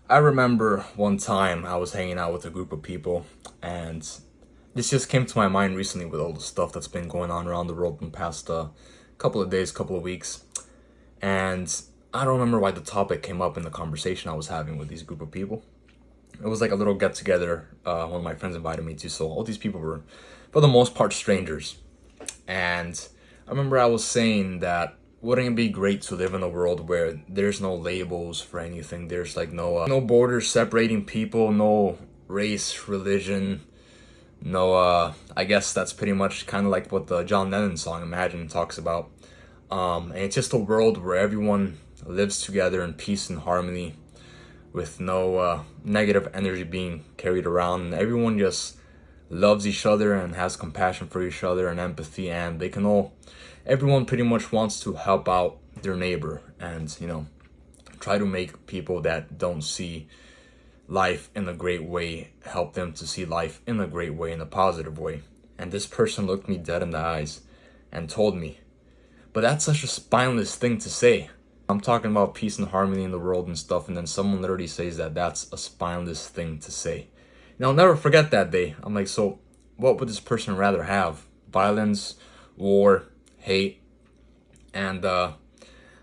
I remember one time I was hanging out with a group of people, and this just came to my mind recently with all the stuff that's been going on around the world in the past couple of days, couple of weeks. And I don't remember why the topic came up in the conversation I was having with these group of people. It was like a little get together one of my friends invited me to, so all these people were, for the most part, strangers. And I remember I was saying that wouldn't it be great to live in a world where there's no labels for anything? There's like no borders separating people, no race, religion, no I guess that's pretty much kind of like what the John Lennon song Imagine talks about. And it's just a world where everyone lives together in peace and harmony with no negative energy being carried around, and everyone just loves each other and has compassion for each other and empathy, and they can all, everyone pretty much wants to help out their neighbor and, try to make people that don't see life in a great way help them to see life in a great way, in a positive way. And this person looked me dead in the eyes and told me, but that's such a spineless thing to say. I'm talking about peace and harmony in the world and stuff, and then someone literally says that that's a spineless thing to say. And I'll never forget that day. I'm like, so what would this person rather have? Violence, war, hate? And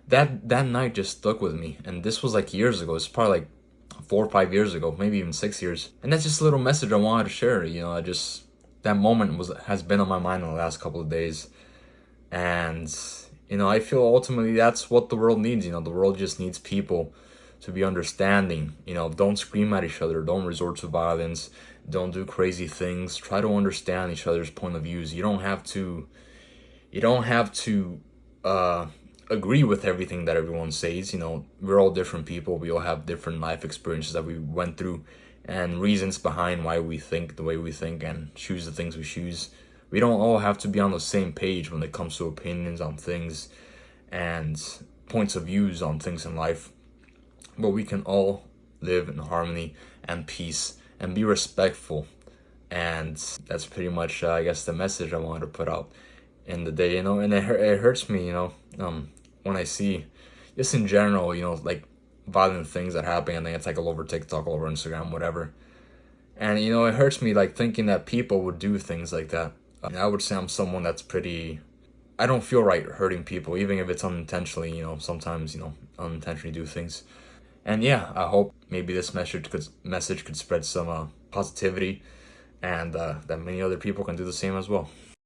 that night just stuck with me. And this was like years ago. It's probably like 4 or 5 years ago, maybe even 6 years. And that's just a little message I wanted to share. I just, that moment has been on my mind in the last couple of days. And I feel ultimately that's what the world needs. The world just needs people to be understanding. Don't scream at each other. Don't resort to violence. Don't do crazy things. Try to understand each other's point of views. You don't have to. Agree with everything that everyone says. We're all different people. We all have different life experiences that we went through, and reasons behind why we think the way we think and choose the things we choose. We don't all have to be on the same page when it comes to opinions on things and points of views on things in life. But we can all live in harmony and peace and be respectful. And that's pretty much, I guess, the message I wanted to put out in the day, and it hurts me, when I see, just in general, like violent things that happen. I think it's like all over TikTok, all over Instagram, whatever. And, it hurts me, like, thinking that people would do things like that. I would say I'm someone that's pretty, I don't feel right hurting people, even if it's unintentionally. Sometimes, unintentionally do things. And yeah, I hope maybe this message could spread some positivity, and that many other people can do the same as well.